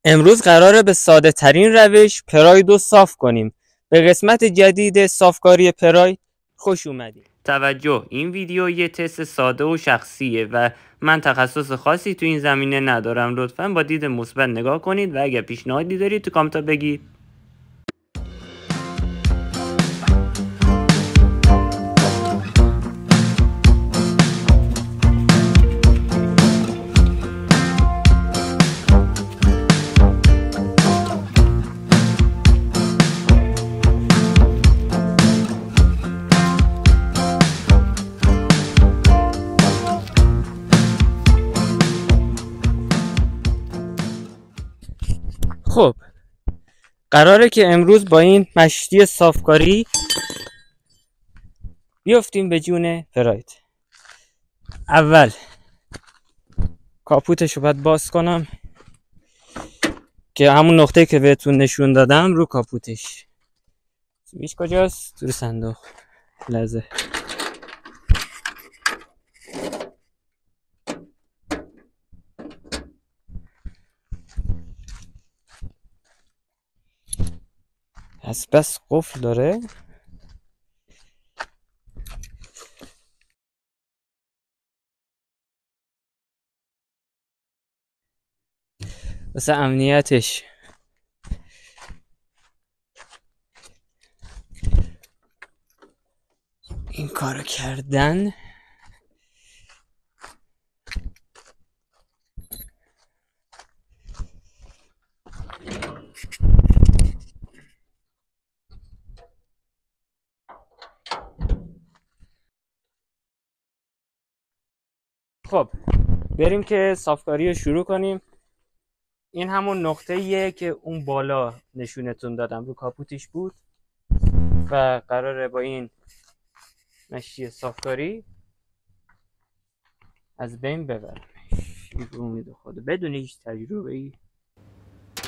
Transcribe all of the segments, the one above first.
امروز قراره به ساده ترین روش پراید رو صاف کنیم. به قسمت جدید صافکاری پراید خوش اومدید. توجه، این ویدیو یه تست ساده و شخصیه و من تخصص خاصی تو این زمینه ندارم. لطفاً با دید مثبت نگاه کنید و اگر پیشنهادی دارید تو کامنت بگید. خب قراره که امروز با این مشتی صافکاری بیافتیم به جون پراید. اول کاپوتش رو باید باز کنم که همون نقطه که بهتون نشون دادم رو کاپوتش. سویچ کجاست؟ تو صندوق. لحظه. بس قفل داره. واسه امنیتش این کارو کردن. خب بریم که صافکاری رو شروع کنیم. این همون نقطه‌ایه که اون بالا نشونتون دادم رو کاپوتش بود و قراره با این مشتی صافکاری از بین ببرم. امید خدا بدون هیچ تجربه‌ای.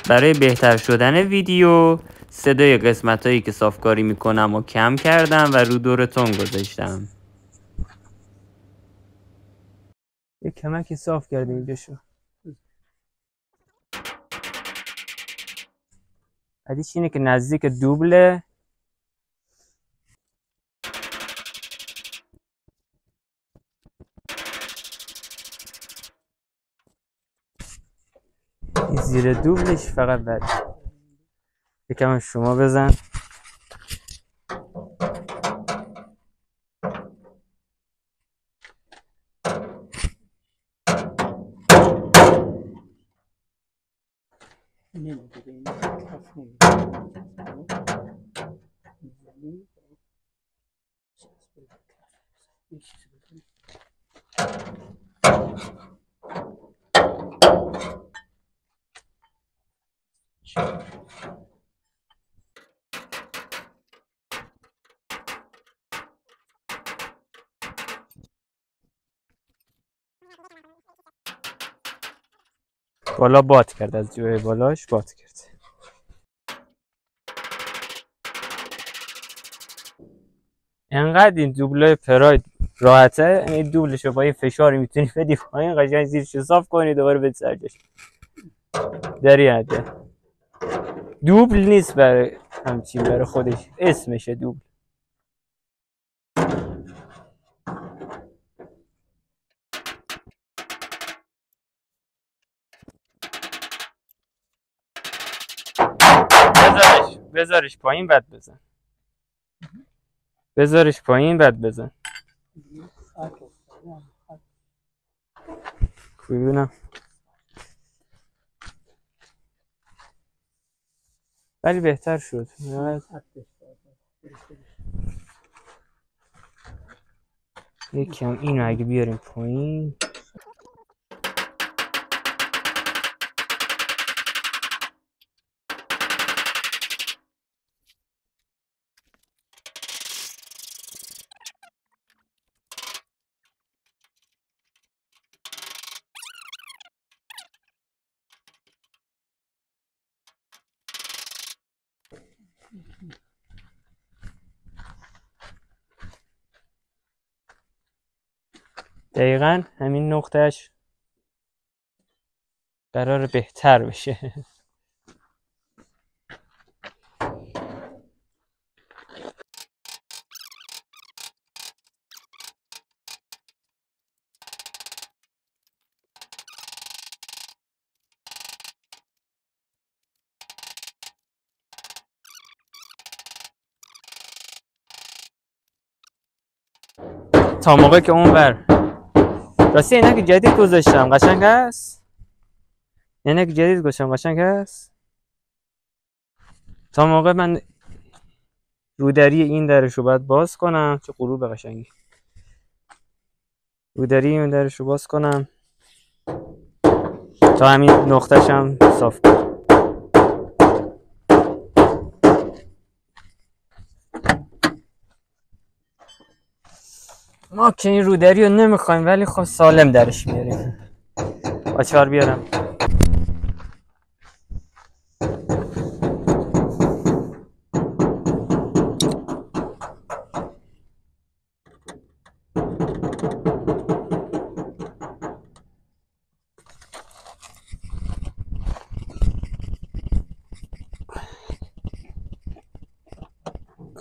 برای بهتر شدن ویدیو صدای قسمتایی که صافکاری میکنم و کم کردم و رو دور تون گذاشتم. یک کمکی صاف کردیم اینجا شو. بعدیش اینه که نزدیک دوبله. این زیر دوبلش فقط بد. یکم شما بزن. بالا باد کرد، از جای بالاش باد کرد. انقدر این دوبله پراید راحته، این دوبلش رو با یه فشاری میتونی بدی پایین، قشنگ زیرش صاف کنی دوباره به سرجاش داری عده. دوبل نیست برای همچین، برای خودش اسمشه دوبل. بذارش پایین بعد بزن. بذارش پایین بعد بزن. ببینم. ولی بهتر شد. یک کم اینو اگه بیاریم پایین. دقیقاً همین نقطهش قرار بهتر بشه. تا موقع که اون بر راستی اینک جدید گذاشتم قشنگ هست. اینک جدید گذاشتم قشنگ هست. تا موقع من رودری این درشو باید باز کنم. چه غروب قشنگی. رودری این درشو باز کنم تا همین نقطه‌ش هم صاف کنم. ما که این رودری رو نمیخوایم ولی خب سالم درش میاریم. آچار بیارم.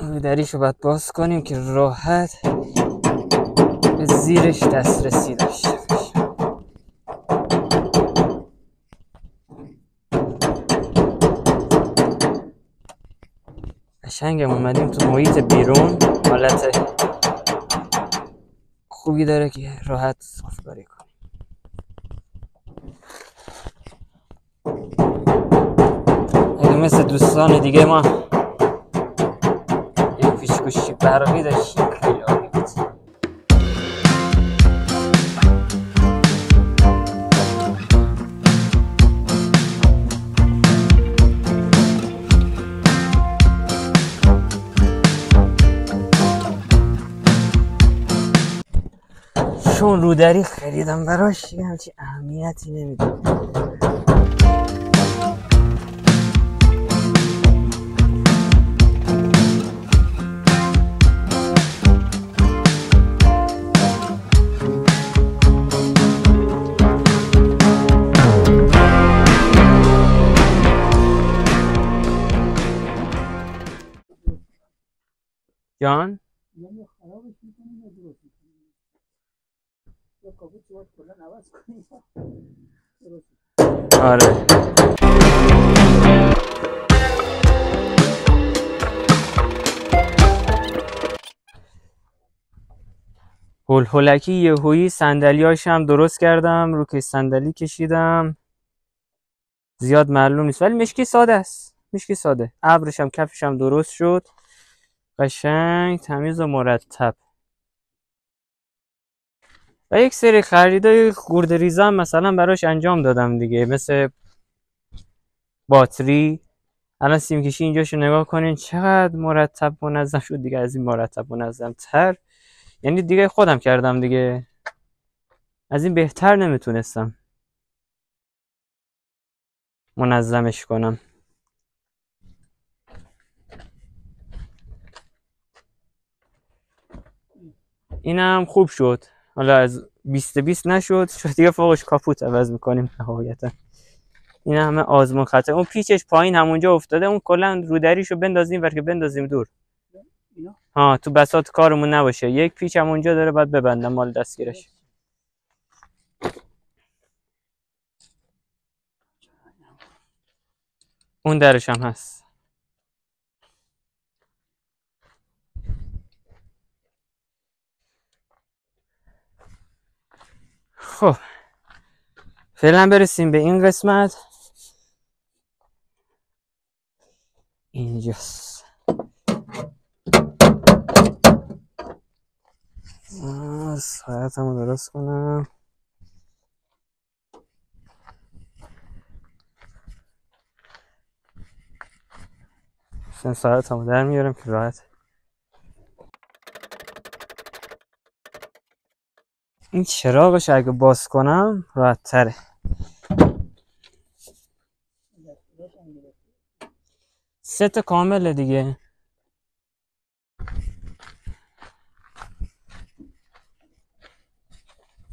رودریشو باید باز کنیم که راحت به زیرش دسترسی داشته باشیم. قشنگم اومدیم تو محیط بیرون. حالت خوبی داره که راحت صافکاری کنیم. اگه مثل دوستان دیگه ما یک پیشگوشی برقی داشتیم خیلی عالی بود. چون رودری خریدم براش یه همچین اهمیتی نمیدم. جان؟ آره. هولکی یهویی صندلیاش هم درست کردم، رو که صندلی کشیدم. زیاد معلوم نیست ولی مشکی ساده است. مشکی ساده. ابرش هم کفش هم درست شد. قشنگ تمیز و مرتب. و یک سری خریدای خورده ریزم مثلا براش انجام دادم دیگه، مثل باتری. الان سیم کشی اینجاشو نگاه کنین چقدر مرتب منظم شد دیگه. از این مرتب منظم تر یعنی دیگه خودم کردم دیگه، از این بهتر نمیتونستم منظمش کنم. اینم خوب شد. حالا از 20 نشد، شد دیگه فوقش کاپوت عوض میکنیم نهایتا. این همه آزمون خطه. اون پیچش پایین همونجا افتاده، اون کلا رودریشو بندازیم ور که بندازیم دور. ها تو بساط کارمون نباشه. یک پیچ همونجا داره بعد ببندم مال دستگیرش. اون درش هم هست. خب فعلا برسیم به این قسمت. اینجاست. ساعتمو درست کنم. ساعتمو در میارم که راحت. این چراغش اگه باز کنم راحت تره. ست کامله دیگه.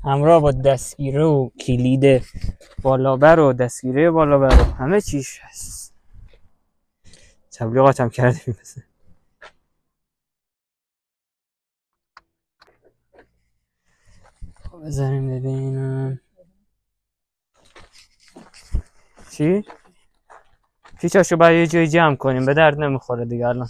همراه با دستگیره و کلید بالابر و دستگیره بالابر و همه چیش هست. تبلیغات هم کردیم مثلا. بذاریم ببینم چی؟ پیچاشو باید یه جای جمع کنیم، به درد نمیخوره دیگه الان.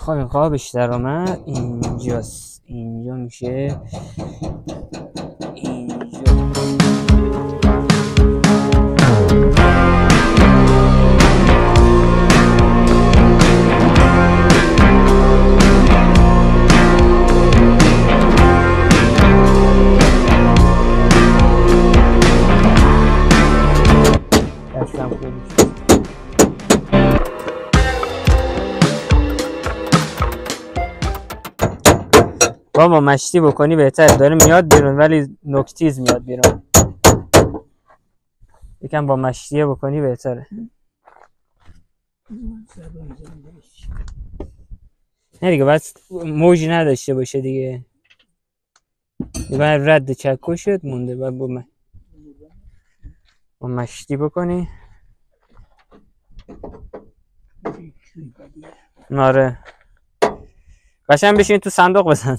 خب این قابش در آمد، اینجاست، اینجا میشه اینجا. با مشتی بکنی بهتر، داره میاد بیرون ولی نوکتیز میاد بیرون. یکم با مشتیه بکنی بهتره. نه دیگه بس موجی نداشته باشه دیگه. باید رد چکو شد مونده، باید با مشتی بکنی. آره قشنگ بشین تو صندوق بزن.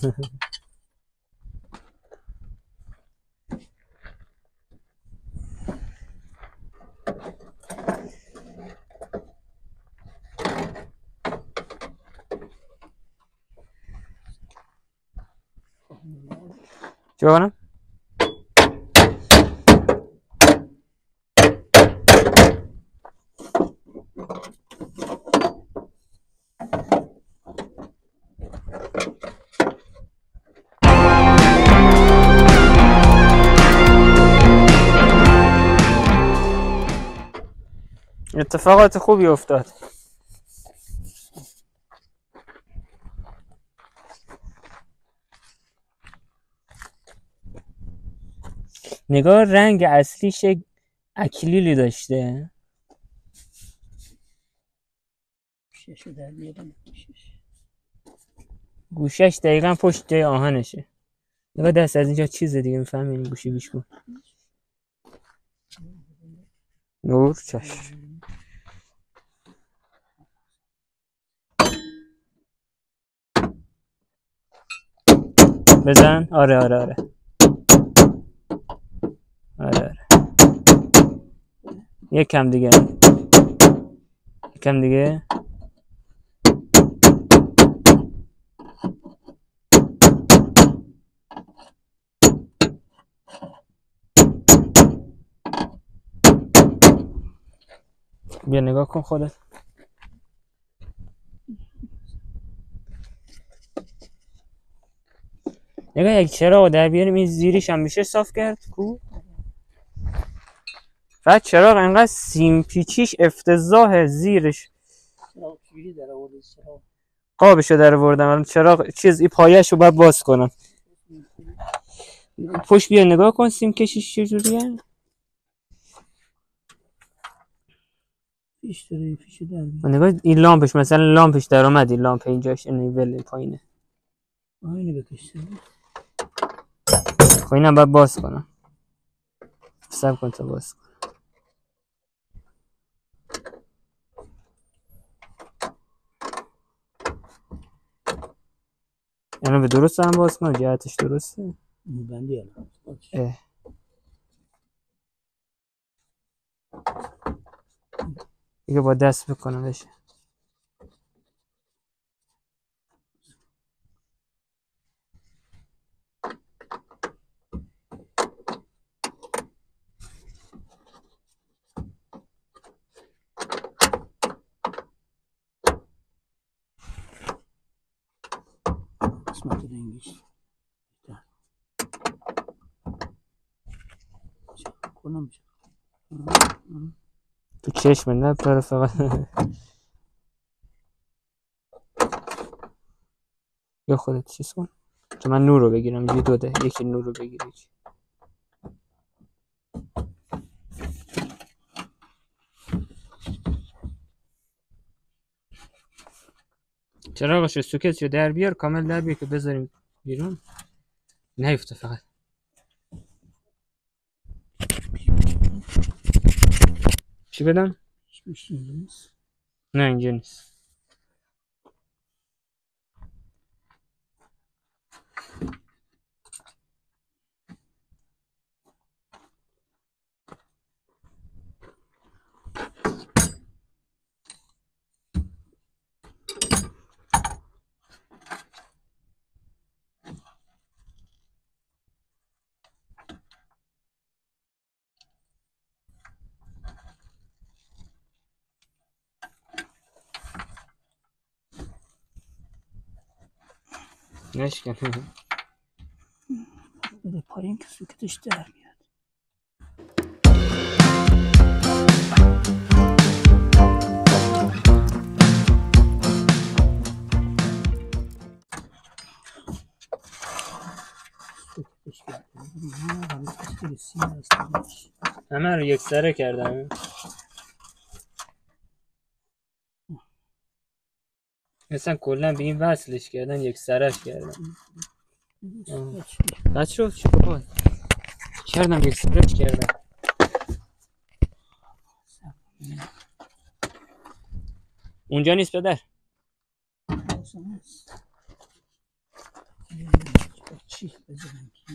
چه کنم؟ اتفاقات خوبی افتاد. نگاه رنگ اصلیش اکلیلی داشته. گوشش دقیقا پشت جای آهنشه. نگاه دست از اینجا چیز دیگه میفهمی این گوشی گوش کن. نور چش بزن. آره آره آره آره آره. یکم دیگه، یکم دیگه. بیا نگاه کن خودت. نگاه یک چراغ در بیاریم، این زیریش هم میشه صاف کرد. کو فقط چراغ انقدر سیم پیچیش افتضاحه. زیرش قابشو در آوردم. چراغ چیز ای پایه‌شو باید باز کنم. پشت بیا نگاه کن سیم کشیش چجوریه. نگاه این لامپش، مثلا لامپش در اومد، این لامپ اینجاش نیول پایینه. اینو بکشم. خب اینم باید باز کنم. صبر کن تا باز کنم. اینو به درست هم باز کنم، جهتش درسته. بندی الان. دیگه با دست بکنم بشه. قسمت رنگیش کنم تو چشم نه پر فقط. یا خودت چیز کن تو من نور رو بگیرم. یه دوده یکی نور رو بگیری. چراغش رو سوکتش رو در بیار، کامل در بیار که بذاریم بیرون نیفته. فقط چی بدم؟ نه اینجا نیست. نشکنه. بده پایین که سوکتش در میاد. همه رو یک سره کردم. مثلا کلا به این وصلش کردن، یک سرش کردن. بچه رو چی بود؟ کردم یک سرش کردم. اونجا نیست پدر. چی بزنم که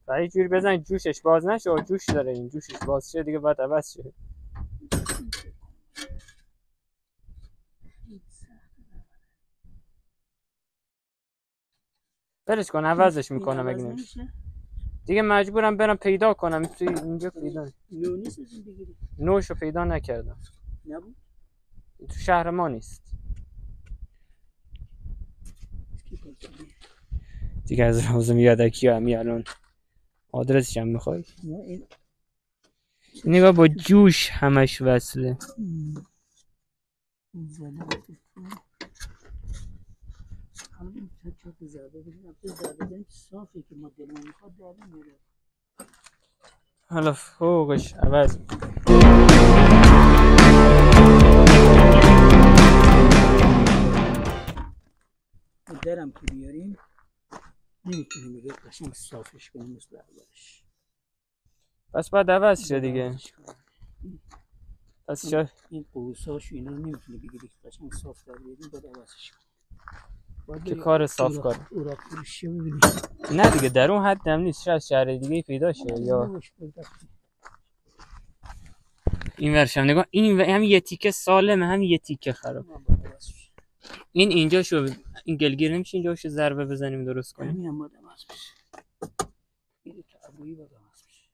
و یه جوری بزن جوشش باز نشه. جوش داره این، جوشش باز شه دیگه باید عوض شه. برش کن عوضش میکنم. اگه نمیشه دیگه مجبورم برم پیدا کنم. توی اینجا پیدا نو نیست بگیری. نوشو پیدا نکردم. نبود تو شهر ما نیست دیگه. از لازم یادکی همی الان آدرسش هم میخوای. نگاه با جوش همش وصله. حالا فوقش عوض درم که بیاریم نمیتونیم بگه قشنگ صافش کنیم مثل اولش. پس باید عوض شه دیگه. پس شاید این قوساش اینا نمیتونی بگیری که قشنگ صاف در بیاریم. باید عوضش کنیم که کار صاف کار. اوراق فروشی ببینیم. نه دیگه در اون حد هم نیست. شاید شهر دیگه پیدا شه. یا این ورشم نگاه. این هم یه تیکه سالمه، هم یه تیکه خراب. این اینجا شو. این گلگیر نمیشه اینجا شو ضربه بزنیم درست کنیم. همین هم باید عوض بشه. این تعبویی باید عوض بشه.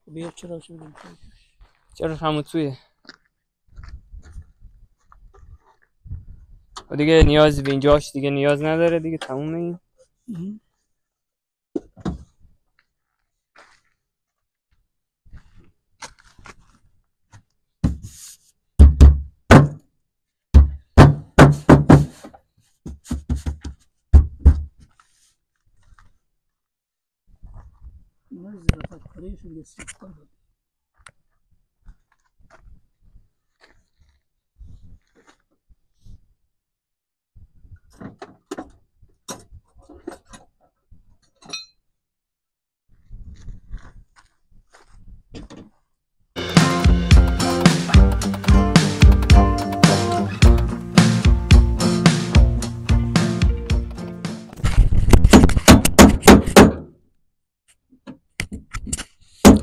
بیا چرا شو بدیم. چرا همون توی و دیگه نیاز به اینجاش دیگه نیاز نداره دیگه. تموم این. اینا ظرافت کاری شده استفاده کنه.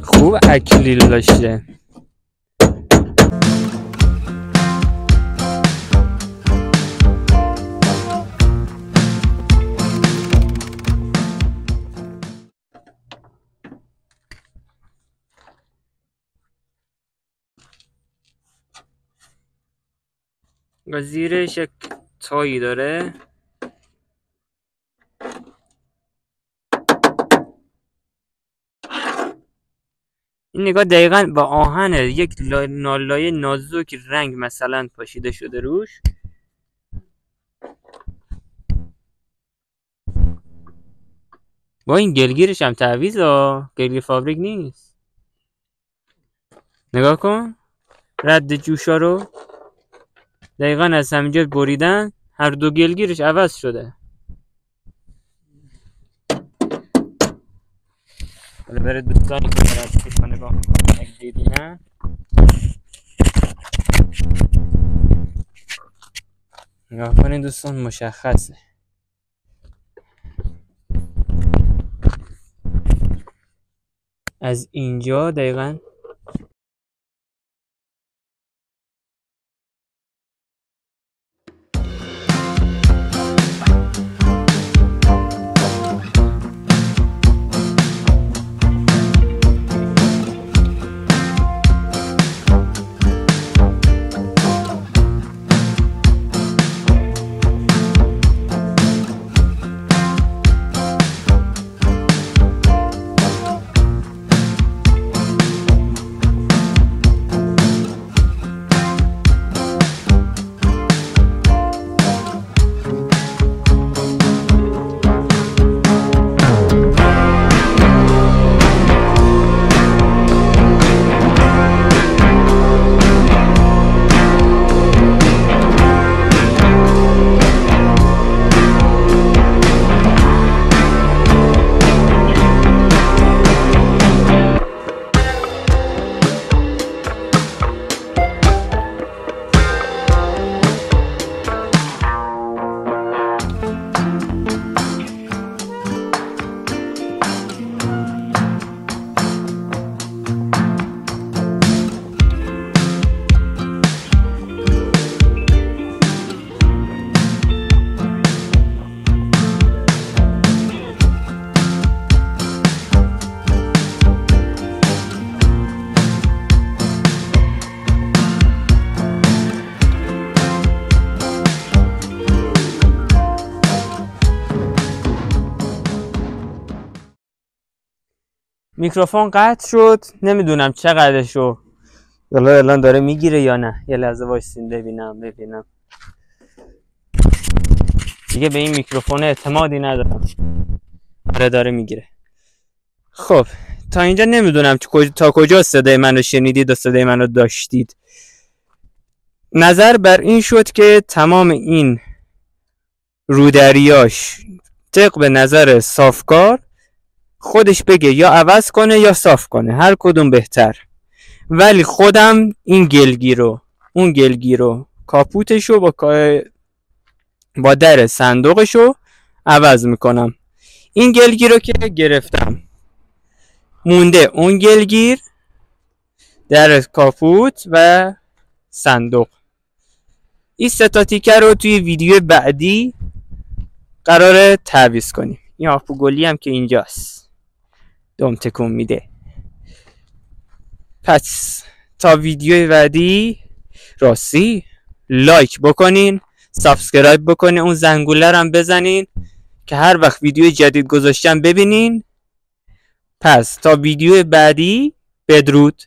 خوب اکلیل داشته. و زیرش یک تایی داره. این نگاه دقیقاً با آهن یک نالای نازک رنگ مثلا پاشیده شده روش. با این گلگیرش هم تعویض ها. گلگیر فابریک نیست. نگاه کن رد جوشا رو دقیقاً از همینجا بریدن. هر دو گلگیرش عوض شده. حالا برای دوستانی که برای نگاه کنن اگه دیدینن نگاه کنید دوستان، مشخصه. از اینجا دقیقاً میکروفون قطع شد. نمیدونم چقدرشو الان داره میگیره یا نه. یه لحظه وایسین ببینم. دیگه به این میکروفون اعتمادی ندارم. آره داره میگیره. خب تا اینجا نمیدونم تا کجا صدای منو شنیدید و صدای منو داشتید. نظر بر این شد که تمام این رودریاش طبق به نظر صافکار خودش بگه یا عوض کنه یا صاف کنه، هر کدوم بهتر. ولی خودم این اون گلگیرو کاپوتشو با در صندوقشو عوض میکنم. این گلگیر رو که گرفتم مونده اون گلگیر، در کاپوت و صندوق. این سه تا تیکه رو توی ویدیو بعدی قراره تعویض کنیم. این آهو گلی هم که اینجاست دم تکون میده. پس تا ویدیو بعدی راستی لایک بکنین، سابسکرایب بکنین، اون زنگوله رو هم بزنین که هر وقت ویدیو جدید گذاشتم ببینین. پس تا ویدیو بعدی بدرود.